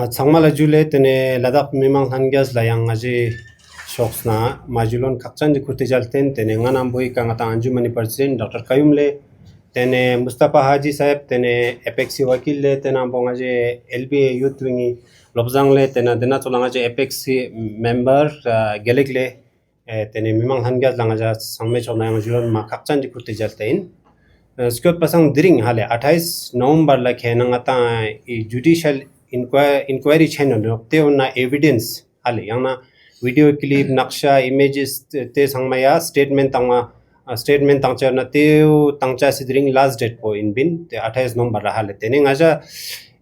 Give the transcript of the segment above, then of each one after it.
정말 줄에 때네 라닥 미망 한겨스 라양아지 쇼스나 마줄론 각잔지 쿠티잘 텐 때네 ngana boy ka ngata anjumani president dr kayum le tene mustafa haji saheb tene apex wakil le tena bongaje lba youth wing lobjang le tena dena tolanga je apex member gelek le tene mimang hangyas langa sangme chona ngajulon ma kakchanji kutirjal tein skot pasang dring hale 28 November La खेना ngata judicial inquiry channel te una evidence hale yang video clip naksha images te sangmaya statement tangcha na te tangcha sidring last date po in bin te 28 November la hale tene ngaja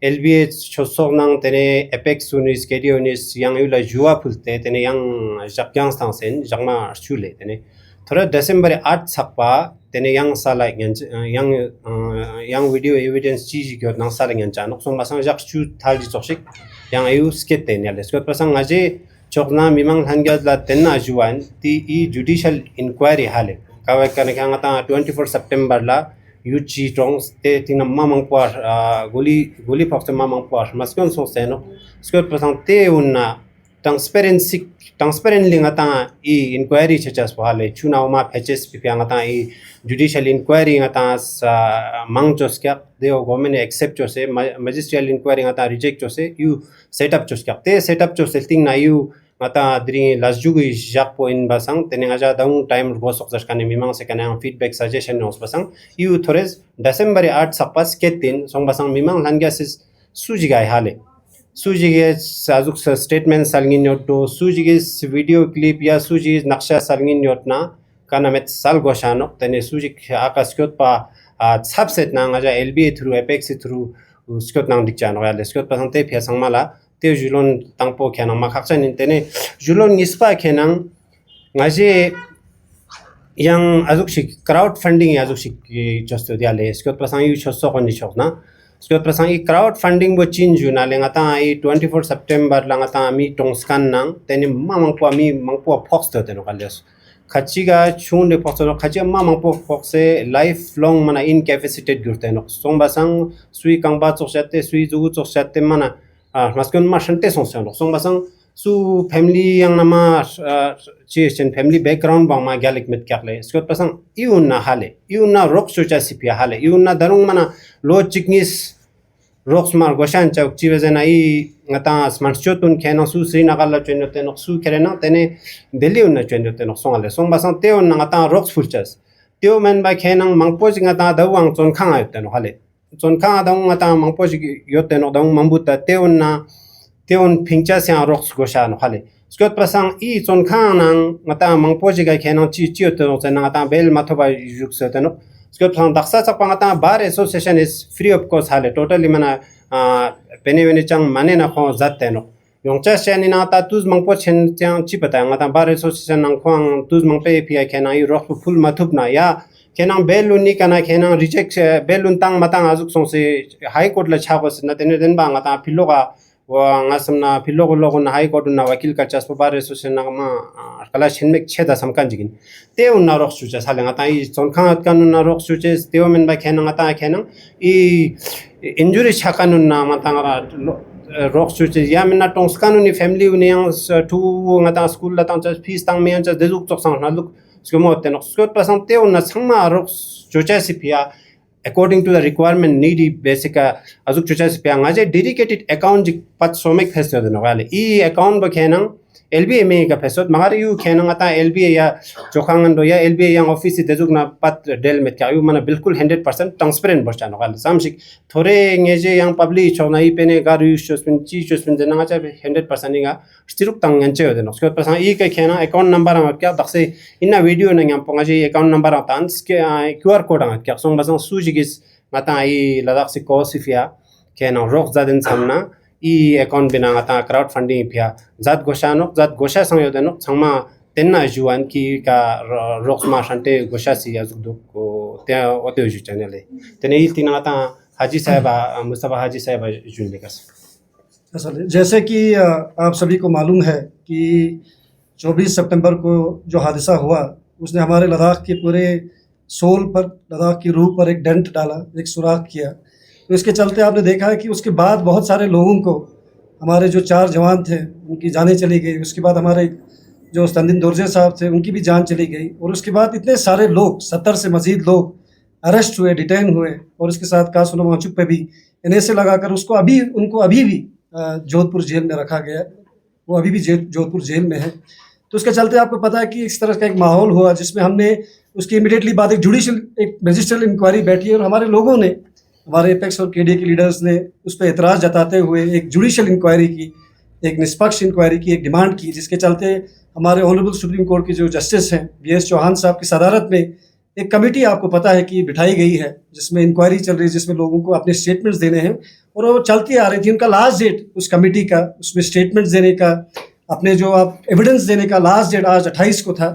lba chosok nang tene apex unis kedionis yang ula juwa pulte tene yang jakyang stang sen jangma chule tene थोड़ा दिसंबर 8 सकपा तेने yang sala yang video evidence चीज क्यों नंग साला yang जानो song Basang जक चू थाल जी चोशिक yang ayu skate तेने ले स्कोट पसंग आजे चोकना मिमंग हंग्याज ला तेना जुआन ती ई judicial inquiry हाले कावे करने के अंगता 24 सितंबर ला यूची टोंग ते तिना मामंग पार गोली फक्स मामंग पार मस्कोन सो सेनो स्कोट पसंग ते उन्ना transparently ngata I inquiry chachas wale chuna uma patches pi ngata I judicial inquiry ngata mangchos kya de government accept chose magisterial inquiry ngata reject chose you set up chos kya te set up chose thing na you ngata dri lasjugu jakpo in basang tene ngaja dang time go sokjas kane mimang se kane feedback suggestion nos basang you thores december 8 sapas ketin song basang mimang langyasis sujigai hale सुजिगे साजुक statement सालगिन योटो सुजिगे video clip या सुजी नक्शा सालगिन योटना काना में साल गोशानो तने सुजी आकाश क्यों पा सबसेट ना आजा एलबीए थ्रू एपेक्स थ्रू उसको नाम दिखानो वाले उसको पसंद है फिर संगमाला ते जुलोन तंगपो क्या नाम मखाचा निंतने जुलोन निस्पा क्या नाम आजे yang azuk shik crowd funding azuk shik just diale उसको पसंद यू छोसो को निचोक ना उसके प्रसंग ई क्राउड फंडिंग वो चेंज ना लेंगाता ई 24 सितंबर लंगाता मी टोंगस्कान नंग तेने मामंगपो मी मंगपो फॉक्स तो तेनो कालेस खचिगा छुन दे फॉक्स खचिया मामंगपो फॉक्स से लाइफ लॉन्ग मना इनकैपेसिटेड गुरते नो सोंग बासंग सुई कांगबा चोकसाते सुई जुगु चोकसाते मना मस्कुन मा शंते सोंग सोंग बासंग सु family yang nama chen family background bang ma galik mit kyakle skot pasang iuna hale iuna rock socha sipia hale iuna darung mana lo chiknis rocks mar goshan chak chivezena I ngata smart chotun khena su srinagar la chenote no su kerena tene delhi unna chenote no songale song basang te un ngata rocks fulchas teo men ba khenang mangpo ngata dawang chon khang ayte no hale chon khang dawang ngata mangpo yote no dawang mambuta te unna तेवन फिंचा से rocks गोशा न खाले Scott प्रसंग ई चोन खानंग ngata mangpoji ga khenang chi te no chana ngata bel mathoba juk se te no Scott प्रसंग daksa chak ngata bar association is free of cost hale totally mana benevene chang mane na kho zat te no yongcha shani na ta tuz mangpo chen chang chi pata ngata bar association nang khwang tuz mangpe pi khenang I rock full mathup na ya khenang belun ni kana khenang reject belun tang matang azuk song se high court la chagos na tene den ba ngata philoga ngasmna philogo na high court na wakil ka chas bar association na ma kala chinmek cheda samkan jigin te unna rok chucha salenga ta I chonkhang kan na rok chuche te men ba khenang ta khenang I injury chakanun na matanga rok chuche ya men na tongskan ni family ni yang tu ngata school la tang fees tang me cha dezuk chok sang na luk skomo te no skot pasang te unna sangma rok chucha sipia according to the requirement needy basic azuk chucha sipia ngaje dedicated account pat somek phesyo de no wale I account ba khenang LBA me ka phesot magar yu khenang ata LBA ya chokhangan do ya LBA yang office dezuk na pat del met ka yu mana bilkul 100% transparent bocha no wale samsik thore ngeje yang public chona I pene gar yu chospin chi chospin de na cha 100% nga stiruk tang nganche de no skot pasan I ka khena account number ma kya dakse inna video na ngam pongaje account number tan QR code ang kya song basang sujigis mata I ladak si ko sifia kena rok zaden samna I account bina ngata crowd funding pia zat gosha sang yodeno sangma tenna juan ki ka rok ma shante gosha si azuk do ko te ote ju channel tene il tinata हाजी साहब मुस्तफा हाजी साहब जुन लेकर असल जैसे कि आप सभी को मालूम है कि 24 सितंबर को जो हादसा हुआ उसने हमारे लद्दाख के पूरे सोल पर, लद्दाख की रूह पर एक डेंट डाला, एक सुराख किया। तो इसके चलते आपने देखा है कि उसके बाद बहुत सारे लोगों को हमारे जो 4 जवान थे उनकी जानें चली गई। उसके बाद हमारे जो तंदीन दोरजे साहब थे उनकी भी जान चली गई। और उसके बाद इतने सारे लोग 70 से मज़ीद लोग अरेस्ट हुए, डिटेन हुए। और उसके साथ कासुल माचुक पे भी NSA लगाकर उनको अभी भी जोधपुर जेल में रखा गया है। वो अभी भी जोधपुर जेल में है। तो उसके चलते आपको पता है कि इस तरह का एक माहौल हुआ जिसमें हमने उसकी इमीडिएटली बाद एक मजिस्ट्रियल इंक्वायरी बैठी और हमारे लोगों ने, हमारे एपेक्स और KDA के लीडर्स ने उस पर एतराज़ जताते हुए एक जुडिशल इंक्वायरी की, एक निष्पक्ष इंक्वायरी की एक डिमांड की, जिसके चलते हमारे ऑनरेबल सुप्रीम कोर्ट के जो जस्टिस हैं BS चौहान साहब की सदारत में एक कमेटी आपको पता है कि बिठाई गई है जिसमें इंक्वायरी चल रही है, जिसमें लोगों को अपने स्टेटमेंट्स देने हैं। और वो चलती आ रही थी। उनका लास्ट डेट उस कमेटी का, उसमें स्टेटमेंट्स देने का, अपने जो आप एविडेंस देने का लास्ट डेट आज 28 को था।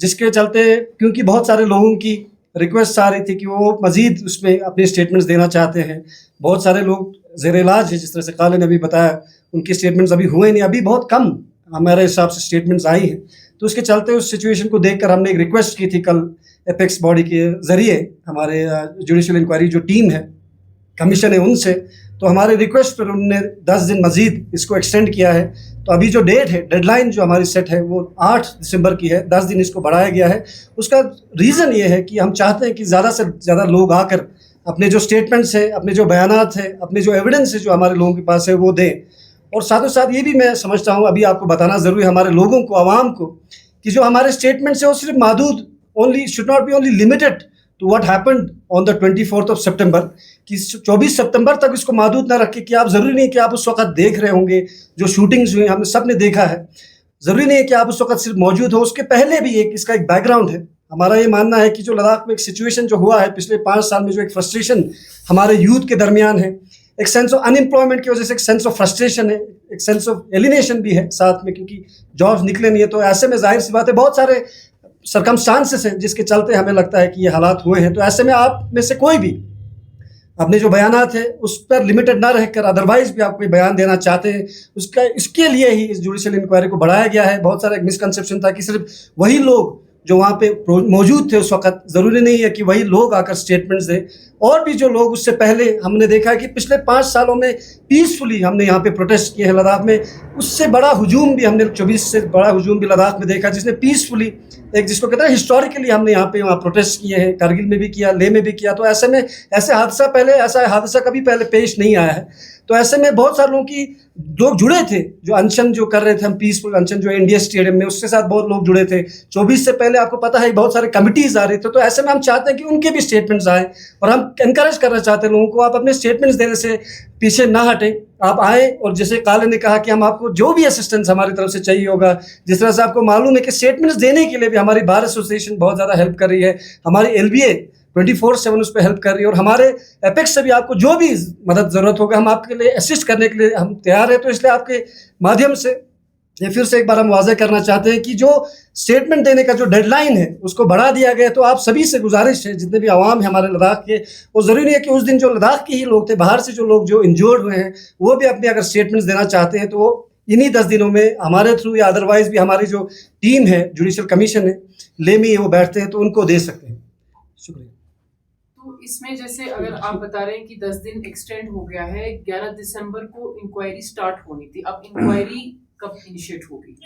जिसके चलते क्योंकि बहुत सारे लोगों की रिक्वेस्ट आ रही थी कि वो मज़ीद उसमें अपने स्टेटमेंट्स देना चाहते हैं। बहुत सारे लोग ज़ेर इलाज है, जिस तरह से काले ने अभी बताया, उनके स्टेटमेंट्स अभी हुए नहीं, अभी बहुत कम हमारे हिसाब से स्टेटमेंट्स आई हैं। तो उसके चलते उस सिचुएशन को देखकर हमने एक रिक्वेस्ट की थी कल एपेक्स बॉडी के ज़रिए, हमारे जुडिशल इंक्वायरी जो टीम है, कमीशन है, उनसे। तो हमारे रिक्वेस्ट पर उन्होंने 10 दिन मज़ीद इसको एक्सटेंड किया है। तो अभी जो डेट है, डेडलाइन जो हमारी सेट है वो 8 दिसंबर की है। 10 दिन इसको बढ़ाया गया है। उसका रीज़न ये है कि हम चाहते हैं कि ज़्यादा से ज़्यादा लोग आकर अपने जो स्टेटमेंट्स हैं, अपने जो बयानात हैं, अपने जो एविडेंस है जो हमारे लोगों के पास है वो दें। और साथ ही साथ ये भी मैं समझता हूँ, अभी आपको बताना ज़रूरी है हमारे लोगों को, आवाम को, कि जो हमारे स्टेटमेंट्स है वो सिर्फ महदूद should not be only limited to what happened on the 24 सितंबर, कि 24 सितंबर तक इसको महदूद ना रखें। कि आप ज़रूरी नहीं कि आप उस वक्त देख रहे होंगे जो शूटिंग्स हुई, हमने सब ने देखा है। ज़रूरी नहीं है कि आप उस वक्त सिर्फ मौजूद हो, उसके पहले भी इसका एक बैकग्राउंड है। हमारा ये मानना है कि जो लद्दाख में एक सिचुएशन जो हुआ है पिछले 5 साल में, जो एक फ्रस्ट्रेशन हमारे यूथ के दरमियान है, एक सेंस ऑफ अनएम्प्लॉयमेंट की वजह से एक सेंस ऑफ फ्रस्ट्रेशन है, एक सेंस ऑफ एलिनेशन भी है साथ में, क्योंकि जॉब्स निकले नहीं है। तो ऐसे में जाहिर सी बात है बहुत सारे सरकमस्टांसेस हैं जिसके चलते हमें लगता है कि ये हालात हुए हैं। तो ऐसे में आप में से कोई भी अपने जो बयानात है उस पर लिमिटेड ना रहकर अदरवाइज भी आप कोई बयान देना चाहते हैं, इसके लिए ही इस जुडिशल इंक्वायरी को बढ़ाया गया है। बहुत सारा एक मिसकंसेप्शन था कि सिर्फ वही लोग जो वहाँ पे मौजूद थे उस वक्त, ज़रूरी नहीं है कि वही लोग आकर स्टेटमेंट्स दें। और भी जो लोग उससे पहले हमने देखा है कि पिछले 5 सालों में पीसफुली हमने यहाँ पे प्रोटेस्ट किए हैं लद्दाख में। उससे बड़ा हुजूम भी हमने 24 से बड़ा हुजूम भी लद्दाख में देखा, जिसने पीसफुली एक जिसको कहते हैं हिस्टोरिकली हमने यहाँ पे प्रोटेस्ट किए हैं। कारगिल में भी किया, लेह में भी किया। तो ऐसे में ऐसा हादसा कभी पहले पेश नहीं आया है। तो ऐसे में बहुत सारे लोग जुड़े थे, जो अनशन जो कर रहे थे हम, पीसफुल अनशन जो इंडिया स्टेडियम में, उसके साथ बहुत लोग जुड़े थे। 24 से पहले आपको पता है बहुत सारे कमिटीज़ आ रहे थे। तो ऐसे में हम चाहते हैं कि उनके भी स्टेटमेंट्स आए और हम एनकरेज करना चाहते हैं लोगों को, आप अपने स्टेटमेंट्स देने से पीछे ना हटें, आप आए। और जैसे काले ने कहा कि हम आपको जो भी असिस्टेंस हमारी तरफ से चाहिए होगा, जिस तरह से आपको मालूम है कि स्टेटमेंट्स देने के लिए भी हमारी बार एसोसिएशन बहुत ज़्यादा हेल्प कर रही है, हमारी LBA 24/7 उस पर हेल्प कर रही है, और हमारे एपेक्स से भी आपको जो भी मदद ज़रूरत होगा हम आपके लिए असिस्ट करने के लिए हम तैयार हैं। तो इसलिए आपके माध्यम से ये फिर से एक बार हम वाज़ेह करना चाहते हैं कि जो स्टेटमेंट देने का जो डेडलाइन है उसको बढ़ा दिया गया। तो आप सभी से गुजारिश है, जितने भी आवाम है हमारे लद्दाख के, वो ज़रूरी नहीं है कि उस दिन जो लद्दाख के ही लोग थे, बाहर से जो लोग जो इंजर्ड हुए हैं वो भी अपने अगर स्टेटमेंट्स देना चाहते हैं तो वो इन्हीं 10 दिनों में हमारे थ्रू या अदरवाइज भी हमारी जो टीम है, जुडिशल कमीशन है, लेमी है, वो बैठते हैं तो उनको दे सकते हैं। शुक्रिया। तो इसमें जैसे अगर आप बता रहे हैं कि 10 दिन एक्सटेंड हो गया है, 11 दिसंबर को इंक्वायरी स्टार्ट होनी थी, अब इंक्वायरी कब इनिशिएट होगी?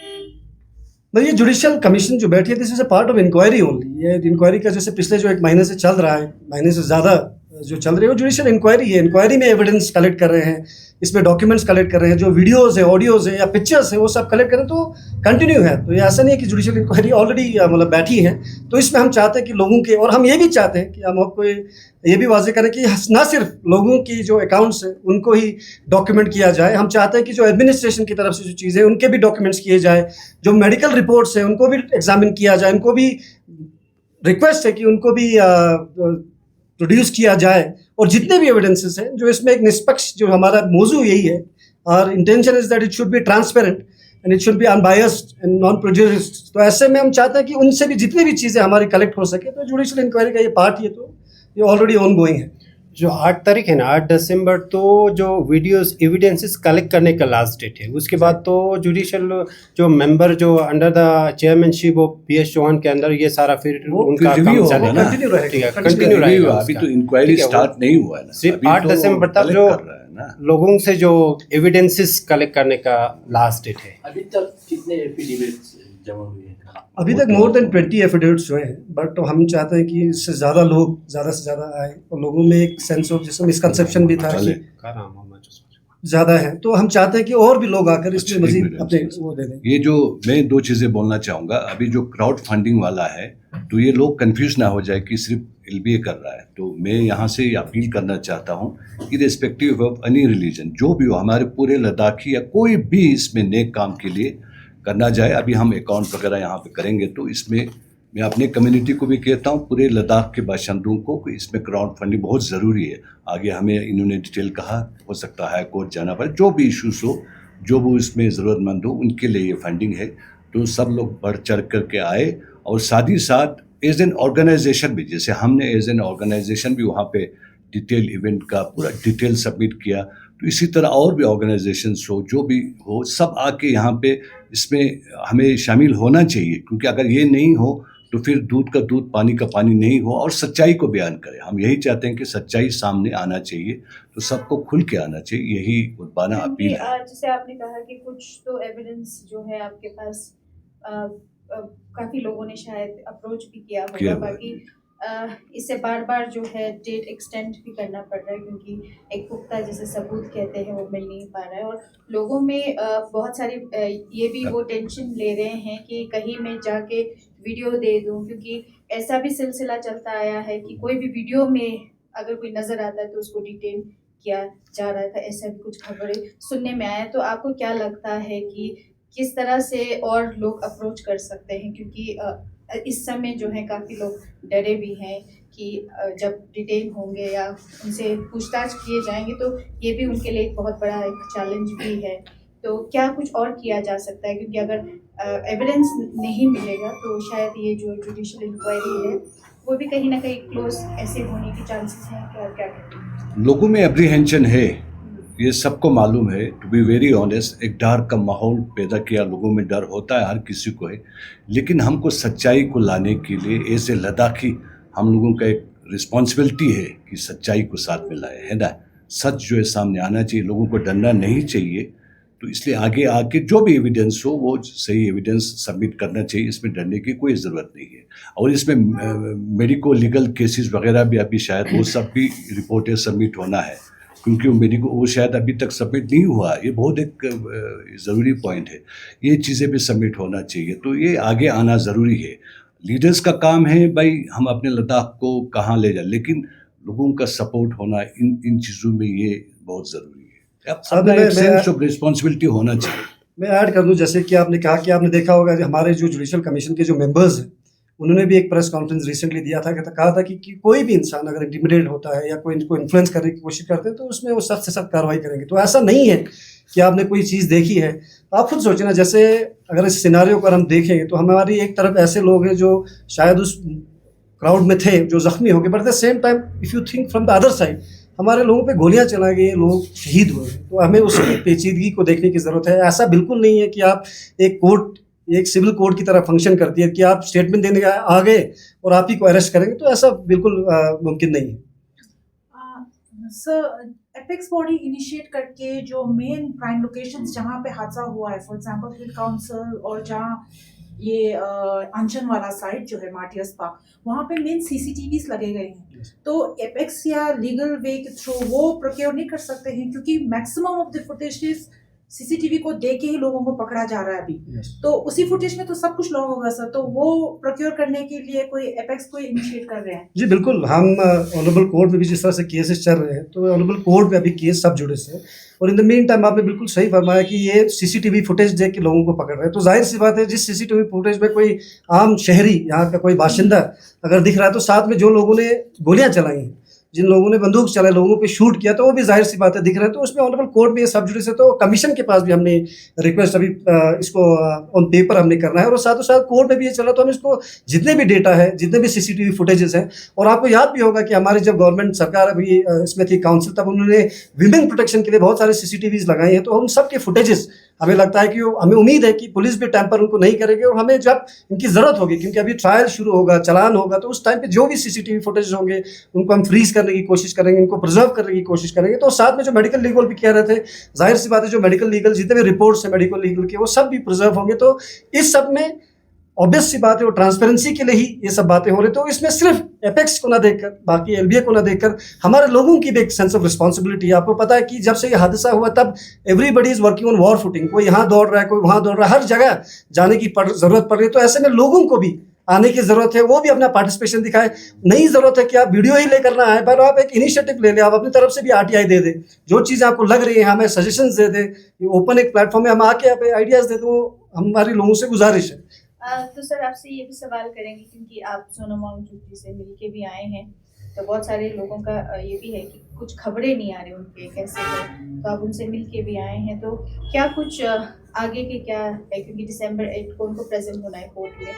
ये जुडिशल कमीशन जो बैठी है, this is a part of inquiry only. ये इंक्वायरी का जैसे पिछले जो 1 महीने से चल रहा है, महीने से ज़्यादा जो चल रही है, वो जुडिशल इंक्वायरी है। इंक्वायरी में एविडेंस कलेक्ट कर रहे हैं, इसमें डॉक्यूमेंट्स कलेक्ट कर रहे हैं, जो वीडियोज़ है, ऑडियोज़ है या पिक्चर्स है, वो सब कलेक्ट करें तो कंटिन्यू है। तो ये ऐसा नहीं है कि जुडिशल इंक्वायरी ऑलरेडी मतलब बैठी है। तो इसमें हम चाहते हैं कि लोगों के, और हम ये भी चाहते हैं कि हम आपको ये भी वाज़ेह करें कि ना सिर्फ लोगों की जो अकाउंट्स है उनको ही डॉक्यूमेंट किया जाए, हम चाहते हैं कि जो एडमिनिस्ट्रेशन की तरफ से जो चीज़ें हैं उनके भी डॉक्यूमेंट्स किए जाए, जो मेडिकल रिपोर्ट्स हैं उनको भी एग्जामिन किया जाए, उनको भी रिक्वेस्ट है कि उनको भी प्रोड्यूस किया जाए, और जितने भी एविडेंसेस हैं जो इसमें एक निष्पक्ष, जो हमारा मौजू यही है, और intention is that it should be transparent and it should be unbiased and non prejudiced. तो ऐसे में हम चाहते हैं कि उनसे भी जितनी भी चीज़ें हमारी कलेक्ट हो सके, तो जुडिशल इंक्वायरी का ये पार्ट ही है, तो ये ऑलरेडी ऑन गोइंग है। जो 8 तारीख है ना, 8 दिसंबर, तो जो वीडियोस एविडेंसेस कलेक्ट करने का लास्ट डेट है। उसके बाद तो जुडिशल जो मेंबर जो under the chairmanship of BS Chauhan के अंदर ये सारा फिर उनका काम चलेगा, कंटिन्यू रहेगा, कंटिन्यू रहेगा। अभी तो इंक्वायरी स्टार्ट नहीं हुआ है ना, सिर्फ 8 दिसंबर तक जो ना। लोगों से जो एविडेंसेस कलेक्ट करने का लास्ट डेट है। अभी तक कितने एफिडेविट्स जमा हुए हैं? अभी तक मोर देन 20 एफिडेविट्स हुए हैं, बट हम चाहते हैं कि इससे ज़्यादा लोग ज़्यादा से ज़्यादा आए, और लोगों में एक सेंस ऑफ जिसमें मिसकंसेप्शन भी था कि ज़्यादा है, तो हम चाहते हैं कि और भी लोग आकर इसमें अच्छा, एक मजीद मिनट, अपने वो दे दें। ये जो मैं दो चीज़ें बोलना चाहूँगा। अभी जो क्राउड फंडिंग वाला है, तो ये लोग कंफ्यूज ना हो जाए कि सिर्फ एलबीए कर रहा है। तो मैं यहाँ से अपील करना चाहता हूँ कि रिस्पेक्टिव ऑफ एनी रिलीजन, जो भी हो, हमारे पूरे लद्दाखी या कोई भी इसमें नेक काम के लिए करना जाए। अभी हम अकाउंट वगैरह यहाँ पे करेंगे, तो इसमें मैं अपने कम्युनिटी को भी कहता हूँ, पूरे लद्दाख के बाशिंदों को, कि इसमें क्राउड फंडिंग बहुत ज़रूरी है। आगे हमें इन्होंने डिटेल कहा, हो सकता है हाई कोर्ट जाना पड़े, जो भी इशूज़ हो, जो वो इसमें ज़रूरतमंद हो, उनके लिए ये फंडिंग है। तो सब लोग बढ़ चढ़ करके आए, और साथ ही साथ एज एन ऑर्गेनाइजेशन भी, जैसे हमने एज एन ऑर्गेनाइजेशन भी वहाँ पे डिटेल इवेंट का पूरा डिटेल सबमिट किया, तो इसी तरह और भी ऑर्गेनाइजेशंस हो, जो भी हो, सब आके यहाँ पे इसमें हमें शामिल होना चाहिए। क्योंकि अगर ये नहीं हो तो फिर दूध का दूध पानी का पानी नहीं हो, और सच्चाई को बयान करें। हम यही चाहते हैं कि सच्चाई सामने आना चाहिए, तो सबको खुल के आना चाहिए, यही उद्बाना अपील है। जैसे आपने कहा कि कुछ तो एविडेंस जो है आपके पास, काफी लोगों ने शायद अप्रोच भी किया होगा, बाकी इससे बार बार जो है डेट एक्सटेंड भी करना पड़ रहा है, क्योंकि एक पुख्ता जैसे सबूत कहते हैं वो मिल नहीं पा रहा है, और लोगों में बहुत सारी ये भी वो टेंशन ले रहे हैं कि कहीं मैं जाके वीडियो दे दूं, क्योंकि ऐसा भी सिलसिला चलता आया है कि कोई भी वीडियो में अगर कोई नज़र आता है तो उसको डिटेन किया जा रहा था, ऐसा भी कुछ खबरें सुनने में आया। तो आपको क्या लगता है कि किस तरह से और लोग अप्रोच कर सकते हैं, क्योंकि इस समय जो है काफ़ी लोग डरे भी हैं कि जब डिटेन होंगे या उनसे पूछताछ किए जाएंगे तो ये भी उनके लिए एक बहुत बड़ा एक चैलेंज भी है। तो क्या कुछ और किया जा सकता है, क्योंकि अगर एविडेंस नहीं मिलेगा तो शायद ये जो जुडिशियल इंक्वायरी है वो भी कहीं ना कहीं क्लोज ऐसे होने की चांसेस हैं। क्या लोगों में एप्रीहेंशन है, ये सबको मालूम है। टू बी वेरी ऑनेस्ट, एक डर का माहौल पैदा किया, लोगों में डर होता है, हर किसी को है। लेकिन हमको सच्चाई को लाने के लिए ऐसे लद्दाखी हम लोगों का एक रिस्पॉन्सिबिलिटी है कि सच्चाई को साथ में लाए, है ना। सच जो है सामने आना चाहिए, लोगों को डरना नहीं चाहिए। तो इसलिए आगे आके जो भी एविडेंस हो वो सही एविडेंस सबमिट करना चाहिए, इसमें डरने की कोई ज़रूरत नहीं है। और इसमें मेडिको लीगल केसेस वगैरह भी अभी शायद वो सब भी रिपोर्टें सबमिट होना है, क्योंकि वो शायद अभी तक सबमिट नहीं हुआ। ये बहुत एक ज़रूरी पॉइंट है, ये चीज़ें भी सबमिट होना चाहिए। तो ये आगे आना ज़रूरी है। लीडर्स का काम है भाई हम अपने लद्दाख को कहाँ ले जाए, लेकिन लोगों का सपोर्ट होना इन चीज़ों में ये बहुत ज़रूरी है। अपना एक सेंस ऑफ रिस्पॉन्सिबिलिटी होना चाहिए। मैं ऐड कर दूं, जैसे कि आपने कहा कि आपने देखा होगा कि हमारे जो जुडिशियल कमीशन के जो मेंबर्स हैं उन्होंने भी एक प्रेस कॉन्फ्रेंस रिसेंटली दिया था, कहा था कि कोई भी इंसान अगर इंटिमिडेट होता है या कोई इनको इन्फ्लुएंस करने की कोशिश करते हैं तो उसमें वो सख्त से सख्त कार्रवाई करेंगे। तो ऐसा नहीं है कि आपने कोई चीज़ देखी है, आप खुद सोचना। जैसे अगर इस सिनारियो को हम देखेंगे तो हमारी एक तरफ ऐसे लोग हैं जो शायद उस क्राउड में थे जो जख्मी हो गए, but at the same time if you think from the other side हमारे लोगों पे गोलियां चलाई गई, लोग शहीद हुए। तो हमें उसकी पेचीदगी को देखने की ज़रूरत है। ऐसा बिल्कुल नहीं है कि आप एक कोर्ट, एक सिविल कोर्ट की तरह फंक्शन करती है कि आप स्टेटमेंट देने आ गए और आप ही को अरेस्ट करेंगे, तो ऐसा बिल्कुल मुमकिन नहीं है। सर, एपेक्स बॉडी इनिशिएट करके जो मेन प्राइम लोकेशंस जहाँ पे हादसा हुआ है, फॉर एग्जांपल हिल काउंसिल और जहाँ ये अंचन वाला साइट जो है मार्टियर्स पार्क, वहाँ पे मेन सीसीटीवीज लगे गए हैं। तो एपेक्स या लीगल वे के थ्रू वो प्रोक्योर नहीं कर सकते हैं, क्योंकि maximum of the footage CCTV को देख के ही लोगों को पकड़ा जा रहा है अभी। तो उसी फुटेज में तो सब कुछ लॉन्ग होगा सर, तो वो प्रोक्योर करने के लिए कोई एपेक्स को इनिशिएट कर रहे हैं? जी बिल्कुल, हम ऑनरेबल कोर्ट में भी जिस तरह से केसेस चल रहे हैं, तो ऑनरेबल कोर्ट में अभी केस सब जुड़े से, और इन द मीन टाइम आपने बिल्कुल सही फरमाया कि ये सीसीटीवी फुटेज देख के लोगों को पकड़ रहे हैं। तो जाहिर सी बात है, जिस सीसीटीवी फुटेज में कोई आम शहरी, यहाँ का कोई बाशिंदा अगर दिख रहा है, तो साथ में जो लोगों ने गोलियां चलाई हैं, जिन लोगों ने बंदूक चलाए, लोगों पे शूट किया, तो वो भी जाहिर सी बात है दिख रहे हैं। तो उसमें ऑनरेबल कोर्ट में ये सब जुडिस है, तो कमीशन के पास भी हमने रिक्वेस्ट अभी इसको ऑन पेपर हमने करना है, और साथ ही साथ कोर्ट में भी ये चला। तो हम इसको जितने भी डेटा है, जितने भी सीसीटीवी फुटेजेस हैं, और आपको याद भी होगा कि हमारी जब गवर्नमेंट सरकार अभी इसमें थी काउंसिल, तब उन्होंने विमेन प्रोटेक्शन के लिए बहुत सारे सीसीटीवीज लगाए हैं। तो उन सब के फुटेजेस हमें लगता है कि हमें उम्मीद है कि पुलिस भी टैंपर उनको नहीं करेगी, और हमें जब इनकी ज़रूरत होगी, क्योंकि अभी ट्रायल शुरू होगा, चलान होगा, तो उस टाइम पे जो भी CCTV फुटेज होंगे उनको हम फ्रीज करने की कोशिश करेंगे, उनको प्रिजर्व करने की कोशिश करेंगे। तो साथ में जो मेडिकल लीगल भी कह रहे थे, जाहिर सी बात है जो मेडिकल लीगल जितने भी रिपोर्ट्स हैं मेडिकल लीगल के वो सब भी प्रिजर्व होंगे। तो इस सब में ऑब्वियस सी बात है, वो ट्रांसपेरेंसी के लिए ही ये सब बातें हो रही। तो इसमें सिर्फ एपेक्स को ना देखकर, बाकी LBA को ना देखकर, हमारे लोगों की भी एक सेंस ऑफ रिस्पॉन्सिबिलिटी है। आपको पता है कि जब से ये हादसा हुआ तब everybody is working on war footing, कोई यहाँ दौड़ रहा है, कोई वहाँ दौड़ रहा है, हर जगह जाने की ज़रूरत पड़ रही है। तो ऐसे में लोगों को भी आने की ज़रूरत है, वो भी अपना पार्टिसिपेशन दिखाए। नहीं ज़रूरत है कि आप वीडियो ही लेकर ना आए, पर आप एक इनिशिएटिव ले लें, आप अपनी तरफ से भी RTI दे दें, जो चीज़ आपको लग रही है हमें सजेशंस दे दें, ओपन एक प्लेटफॉर्म में हम आके आप आइडियाज़ दे दो, हमारी लोगों से गुजारिश है। तो सर आपसे ये भी सवाल करेंगे, क्योंकि आप सोनोमोंग चुप्पी से मिलके भी आए हैं, तो बहुत सारे लोगों का ये भी है कि कुछ खबरें नहीं आ रही उनके कैसे हैं, तो आप उनसे मिलके भी आए हैं, तो क्या कुछ आगे के क्या है, क्योंकि December 8 को उनको प्रेजेंट होना है कोर्ट में,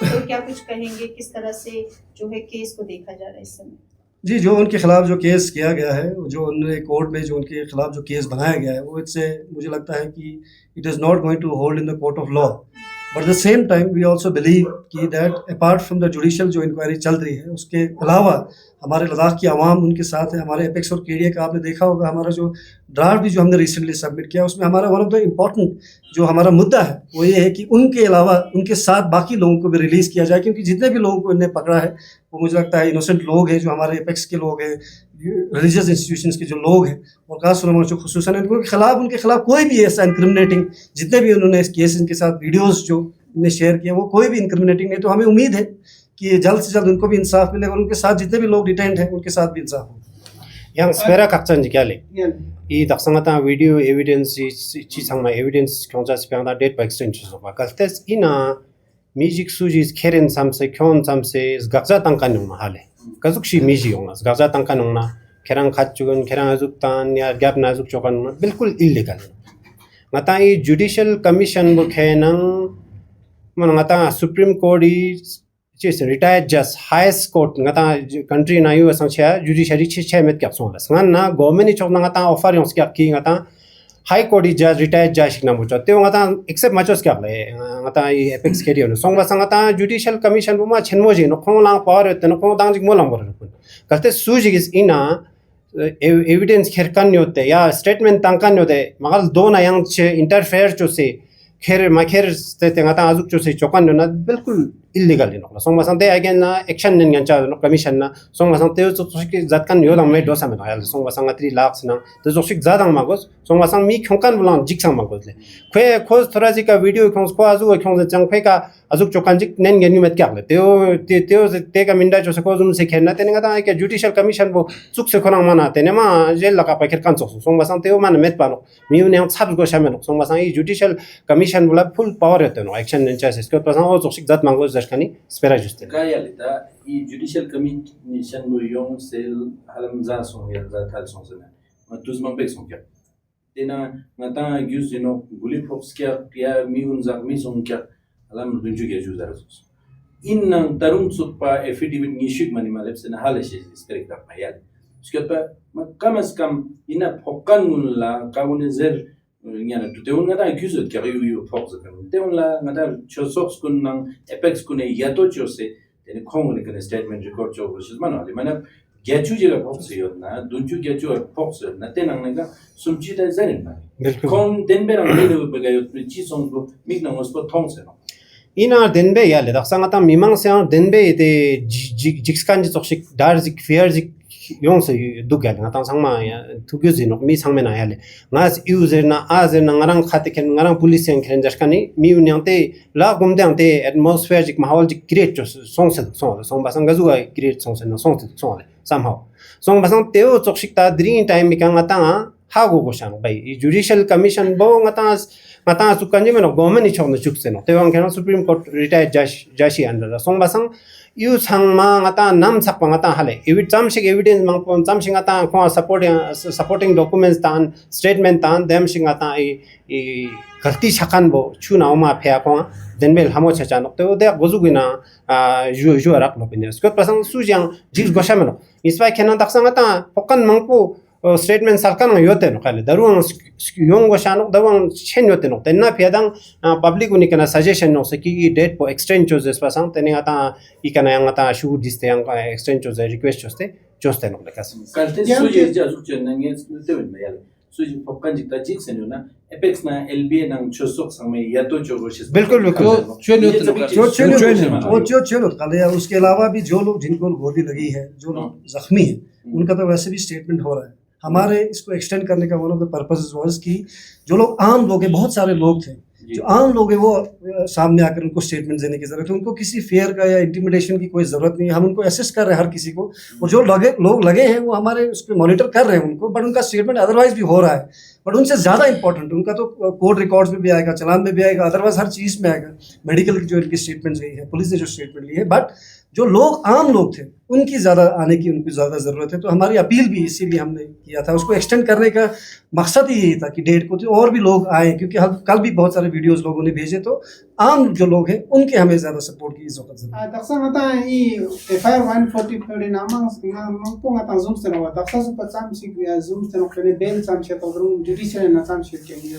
तो क्या कुछ कहेंगे, किस तरह से जो है केस को देखा जा रहा है इस समय? जी, जो उनके खिलाफ जो केस किया गया है, जो उन्होंने कोर्ट में जो उनके खिलाफ जो केस बनाया गया है, वो इससे मुझे लगता है कि it is not going to hold in the court of law, but the same time we also believe कि that apart from the judicial जो इंक्वायरी चल रही है, उसके अलावा हमारे लद्दाख की आवाम उनके साथ है। हमारे एपेक्स और KDA का आपने देखा होगा, हमारा जो ड्राफ्ट भी जो हमने रिसेंटली सबमिट किया, उसमें हमारा वन ऑफ द इम्पॉर्टेंट जो हमारा मुद्दा है वो ये है कि उनके अलावा उनके साथ बाकी लोगों को भी रिलीज़ किया जाए, क्योंकि जितने भी लोगों को इन्हें पकड़ा है वो मुझे लगता है इनोसेंट लोग हैं, जो हमारे एपेक्स के लोग हैं, रिलीजियस इंस्टीट्यूशंस के जो लोग हैं, और खास तौर पर जो खुसूसन उनके खिलाफ कोई भी ऐसा इंक्रिमिनेटिंग, जितने भी उन्होंने केस इनके साथ वीडियोज़ जो ने शेयर किए, वो कोई भी इंक्रिमिनेटिंग नहीं। तो हमें उम्मीद है कि जल्द से जल्द उनको भी इंसाफ मिलेगा, और उनके साथ जितने भी लोग डिटेंड हैं उनके साथ भी इंसाफ होगा। yang spera kakchan jikyale I daksangata video evidence chi sangma evidence kyongja spyangda date by extension so ba kaltes ina music sujis keren samse kyon samse gakza tangkan yong hale kazukshi miji yong gakza tangkan yong na kerang khatchugun kerang azuktan ya gap na azuk chokan bilkul illegal ngata I judicial commission bu khenang man ngata supreme court is retired just highest court ngata country na yu asang cha judiciary che met kap song las ngan na government chok na ngata offer yong skap ki ngata high court judge retired judge na mu cha te ngata accept ma chos kap le ngata I apex carry on song ba sang ngata judicial commission bu ma chenmo ji no khong lang power te no khong dang ji mo lang bor kun kalte suji is ina evidence kherkan yote ya statement tangkan yote magal do na yang che interfere cho se kher ma kher te ngata azuk cho se chokan na bilkul illegal no song ma sang te again na action nen ngan cha no commission na song ma sang te so ki zat kan yo dang me do sa me ya song ma sang 3 lakhs na te so sik zadang ma gos song ma sang mi khongkan bulang jik sang ma gos le kwe khos thoraji ka video khons ko azu khong jang kwe ka azuk chokan jik nen gen met kya le teo te ka minda cho se ko zum se khenna te ngata ke judicial commission bo chuk se khonang mana te ne ma jel la ka pa kher kan so song ma sang teo man met pa no mi ne chap go shamen song ma sang I judicial commission bula full power te no action nen cha se ko pa sang o chok sik zat ma gos kani spera juste Kaya lita I judicial commission mu yong sel halam za song ya za thal song sana ma tuz mang pek song kya tena ngata gyus no guli fox kya pia mi un za mi song kya halam dunju ge ju zara sos in tarun supa affidavit nishik mani malep sena hale she spera ka payal उसके बाद कम से कम इना फोकन मुल्ला काउने ज़र याना तो उन गदा accuse क्या you focus करने ते उन ला गदा चोसॉक्स कुन्नंग एपेक्स कुने यातो चोसे तेने खोंगने कने स्टेटमेंट रिकॉर्ड चो वर्षिस मानो आले माने गेचू जेगा फोक्स योना दुंचू गेचू फोक्स योना ते नंगनेगा सुमची ते ज़रिन माने खों देनबेरंग देदो बगायो चीज़ों को मिक नंगोस को थोंसे no ina denbe ya le daksangata mimang se denbe de jikskan ji soksik dar zik fear zik yong se dugal ngata sangma ya thugyo ji no mi sangme na ya le ngas user na azer na ngarang khate ken ngarang police yang kren jaskani mi unyangte la gomde angte atmosphere jik mahol jik create song basang gazu ga create song le somehow song basang teo soksik ta dream time mi kang ngata ha go shang bai judicial commission bo ngata su kanji meno government ni chong chuk se no tewang kena supreme court retired jashi under song basang yu sangma ngata nam sakpa ngata hale evi chamshik evidence mangpon chamsing ngata ko supporting documents tan statement tan dem sing ngata I galti shakan bo chuna ma phya ko denbel hamo cha no to de gozugina ju rak no pines ko pasang sujang jil goshameno ispai kena daksang ngata pokan mangpo statement sarkan yote no khale daruang yong shanok dawang chen yote no tenna piadang public unikana suggestion no se ki date po exchange chooses pasang teni ata ikana yang ata shoot diste yang exchange chose request choste no lekas Kalte suji jazu chenange tewen mayal. Suji popkan jikta jik senuna Apex na LBA nang chosok sangme yato chogoshes. बिल्कुल बिल्कुल जो चलो कल या उसके अलावा भी जो लोग जिनको गोली लगी है जो लोग जख्मी हैं उनका तो वैसे भी स्टेटमेंट हो रहा है हमारे इसको एक्सटेंड करने का one of the purposes was कि जो लोग आम लोग हैं बहुत सारे लोग थे जो आम लोग हैं वो सामने आकर उनको स्टेटमेंट देने की जरूरत है उनको किसी फेयर का या इंटिमिडेशन की कोई जरूरत नहीं है हम उनको असिस्ट कर रहे हैं हर किसी को और जो लोग लगे हैं वो हमारे उस पर मॉनिटर कर रहे हैं उनको बट उनका स्टेटमेंट अदरवाइज भी हो रहा है बट उनसे ज़्यादा इंपॉर्टेंट उनका तो कोर्ट रिकॉर्ड्स में भी आएगा चलान में भी आएगा अदरवाइज हर चीज़ में आएगा मेडिकल की जो इनकी स्टेटमेंट गई है पुलिस ने जो स्टेटमेंट ली है बट जो लोग आम लोग थे उनकी ज़्यादा आने की उनको ज़्यादा ज़रूरत है तो हमारी अपील भी इसीलिए हमने किया था उसको एक्सटेंड करने का मकसद ही यही था कि डेट को तो और भी लोग आए क्योंकि कल भी बहुत सारे वीडियोस लोगों ने भेजे तो आम जो लोग हैं उनके हमें ज़्यादा सपोर्ट की ज़रूरत है daksa ngata I FIR 140 na mangpong ata zoom steno daksa su pacham si zoom steno kene bail cham che to judicial na cham che ke ni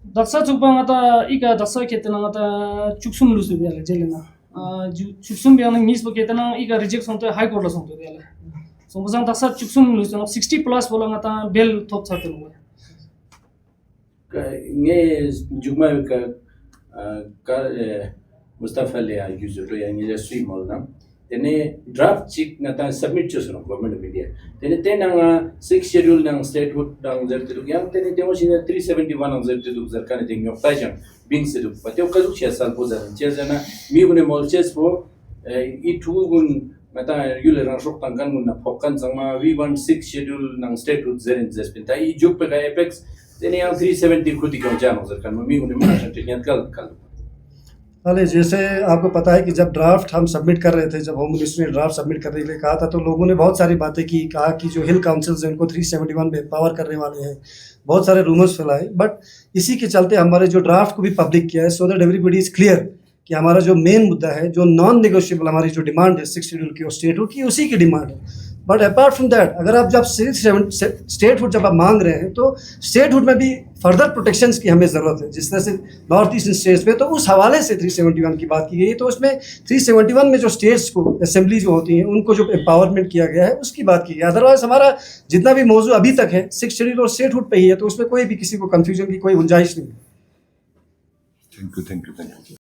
daksa chukpa ngata ika daksa ketena ngata chuksum lusu biale jelena chuksum biang nis bo ketena ika reject sonto high court la sonto biale so muzang daksa chuksum lusu 60 plus bola ngata bail top chate no Nge jugma ka Mustafa le user to yang ya stream mol na tene draft chik ngata submit chosono government media tene tenanga 6 schedule nang statehood dang zerte du yang tene demo shi 371 ang zerte du zar kan ding yok tajam bing se du patio kazu chi sal pozan chezana mi gune mol ches po I tu gun ngata yule ran shok tang kan gun na phokan sangma V16 schedule nang statehood zerin zespin ta I juk pe ka apex tene yang 370 खुद ही कौन जानो zar kan mi gune mana technical कल अरे जैसे आपको पता है कि जब ड्राफ्ट हम सबमिट कर रहे थे जब होम मिनिस्ट्री ने ड्राफ्ट सबमिट करने के लिए कहा था तो लोगों ने बहुत सारी बातें की कहा कि जो हिल काउंसिल्स हैं उनको 371 में पावर करने वाले हैं बहुत सारे रूमर्स फैलाए बट इसी के चलते हमारे जो ड्राफ्ट को भी पब्लिक किया है so that everybody is clear कि हमारा जो मेन मुद्दा है जो नॉन नेगोशिएबल हमारी जो डिमांड है 6 शेड्यूल की और स्टेटहुड की उसी की डिमांड है बट अपार्ट फ्रॉम दैट अगर आप जब स्टेटहुड जब आप मांग रहे हैं तो स्टेटहुड में भी फर्दर प्रोटेक्शंस की हमें ज़रूरत है जिस तरह से नॉर्थ ईस्टर्न स्टेट्स में तो उस हवाले से 371 की बात की गई है तो उसमें 371 में जो स्टेट्स को असेंबली जो होती हैं उनको जो एम्पावरमेंट किया गया है उसकी बात की गई अदरवाइज हमारा जितना भी मौजू अभी तक है 6 शेड्यूल और स्टेटहुड पे ही है तो उसमें कोई भी किसी को कन्फ्यूजन की कोई गुंजाइश नहीं है थैंक यू